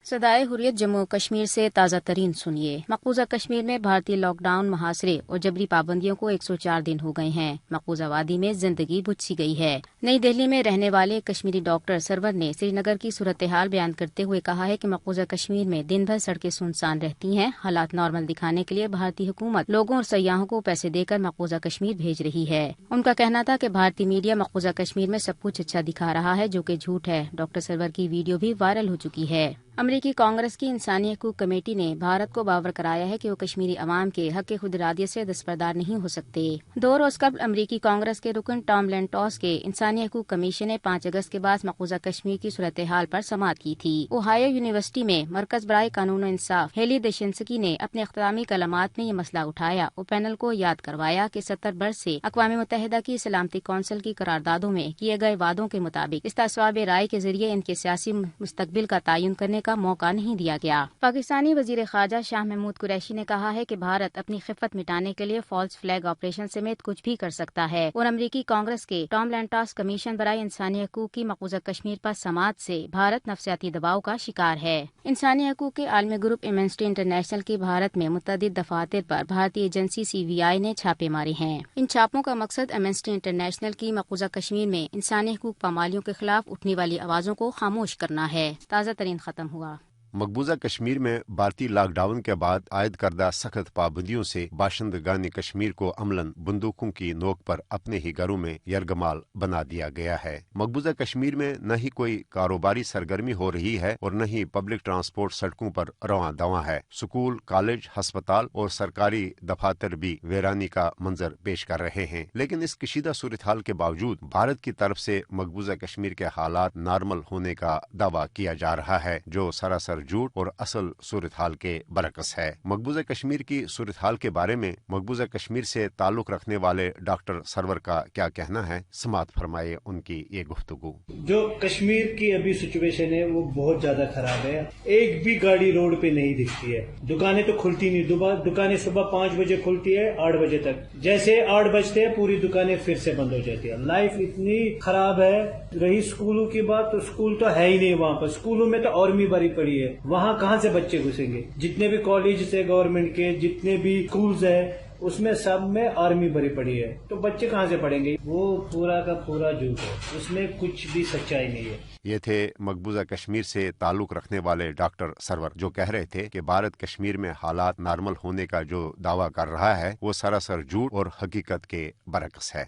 صدائے حریت جموں و کشمیر سے تازہ ترین سنیے۔ مقبوضہ کشمیر میں بھارتی لاک ڈاؤن، محاصرے اور جبری پابندیوں کو 104 دن ہو گئے ہیں۔ مقبوضہ وادی میں زندگی بجھ سی گئی ہے۔ نئی دہلی میں رہنے والے کشمیری ڈاکٹر سرور نے سری نگر کی صورتحال بیان کرتے ہوئے کہا ہے کہ مقبوضہ کشمیر میں دن بھر سڑکیں سنسان رہتی ہیں۔ حالات نارمل دکھانے کے لیے بھارتی حکومت لوگوں اور سیاحوں کو پیسے دے کر مقبوضہ کشمیر بھیج رہی ہے۔ ان کا کہنا تھا کہ بھارتی میڈیا مقبوضہ کشمیر میں سب کچھ اچھا دکھا رہا ہے، جو کہ جھوٹ ہے۔ ڈاکٹر سرور کی ویڈیو بھی وائرل ہو چکی ہے۔ امریکی کانگریس کی انسانی حقوق کمیٹی نے بھارت کو باور کرایا ہے کہ وہ کشمیری عوام کے حق خود ارادیت سے دستبردار نہیں ہو سکتے۔ 2 روز قبل امریکی کانگریس کے رکن ٹام لینٹوس کے انسانی حقوق کمیشن نے 5 اگست کے بعد مقبوضہ کشمیر کی صورتحال پر سماعت کی تھی۔ اوہایو یونیورسٹی میں مرکز برائے قانون و انصاف ہیلی دشنسکی نے اپنے اختتامی کلمات میں یہ مسئلہ اٹھایا اور پینل کو یاد کروایا کہ 70 برس سے اقوام متحدہ کی سلامتی کونسل کی قراردادوں میں کیے گئے وعدوں کے مطابق استصواب رائے کے ذریعے ان کے سیاسی مستقبل کا تعین کرنے کا موقع نہیں دیا گیا۔ پاکستانی وزیر خارجہ شاہ محمود قریشی نے کہا ہے کہ بھارت اپنی خفت مٹانے کے لیے فالس فلیگ آپریشن سمیت کچھ بھی کر سکتا ہے، اور امریکی کانگریس کے ٹام لینٹوس کمیشن برائے انسانی حقوق کی مقبوضہ کشمیر پر سماعت سے بھارت نفسیاتی دباؤ کا شکار ہے۔ انسانی حقوق کے عالمی گروپ ایمنسٹی انٹرنیشنل کی بھارت میں متعدد دفاتر پر بھارتی ایجنسی CBI نے چھاپے مارے ہیں۔ ان چھاپوں کا مقصد ایمنسٹی انٹرنیشنل کی مقبوضہ کشمیر میں انسانی حقوق پامالیوں کے خلاف اٹھنے والی آوازوں کو خاموش کرنا ہے۔ تازہ ترین ختم ہوا۔ مقبوضہ کشمیر میں بھارتی لاک ڈاؤن کے بعد عائد کردہ سخت پابندیوں سے باشندگان کشمیر کو عملاً بندوقوں کی نوک پر اپنے ہی گھروں میں یرغمال بنا دیا گیا ہے۔ مقبوضہ کشمیر میں نہ ہی کوئی کاروباری سرگرمی ہو رہی ہے اور نہ ہی پبلک ٹرانسپورٹ سڑکوں پر رواں دواں ہے۔ سکول، کالج، ہسپتال اور سرکاری دفاتر بھی ویرانی کا منظر پیش کر رہے ہیں۔ لیکن اس کشیدہ صورتحال کے باوجود بھارت کی طرف سے مقبوضہ کشمیر کے حالات نارمل ہونے کا دعویٰ کیا جا رہا ہے، جو سراسر جھوٹ اور اصل صورتحال کے برعکس ہے۔ مقبوضہ کشمیر کی صورتحال کے بارے میں مقبوضہ کشمیر سے تعلق رکھنے والے ڈاکٹر سرور کا کیا کہنا ہے، سماعت فرمائے ان کی یہ گفتگو۔ جو کشمیر کی ابھی سچویشن ہے وہ بہت زیادہ خراب ہے۔ ایک بھی گاڑی روڈ پہ نہیں دکھتی ہے۔ دکانیں تو کھلتی نہیں، دکانیں صبح 5 بجے کھلتی ہے 8 بجے تک، جیسے 8 بجتے ہیں پوری دکانیں پھر سے بند ہو جاتی ہے۔ لائف اتنی خراب ہے۔ رہی اسکولوں کی بات تو اسکول تو ہے ہی نہیں وہاں پر، اسکولوں میں تو آرمی بھری پڑی ہے، وہاں کہاں سے بچے گھسیں گے؟ جتنے بھی کالجز ہیں گورنمنٹ کے، جتنے بھی اسکولز ہیں، اس میں سب میں آرمی بھری پڑی ہے، تو بچے کہاں سے پڑھیں گے؟ وہ پورا کا پورا جھوٹ ہے، اس میں کچھ بھی سچائی نہیں ہے۔ یہ تھے مقبوضہ کشمیر سے تعلق رکھنے والے ڈاکٹر سرور، جو کہہ رہے تھے کہ بھارت کشمیر میں حالات نارمل ہونے کا جو دعویٰ کر رہا ہے وہ سراسر جھوٹ اور حقیقت کے برعکس ہے۔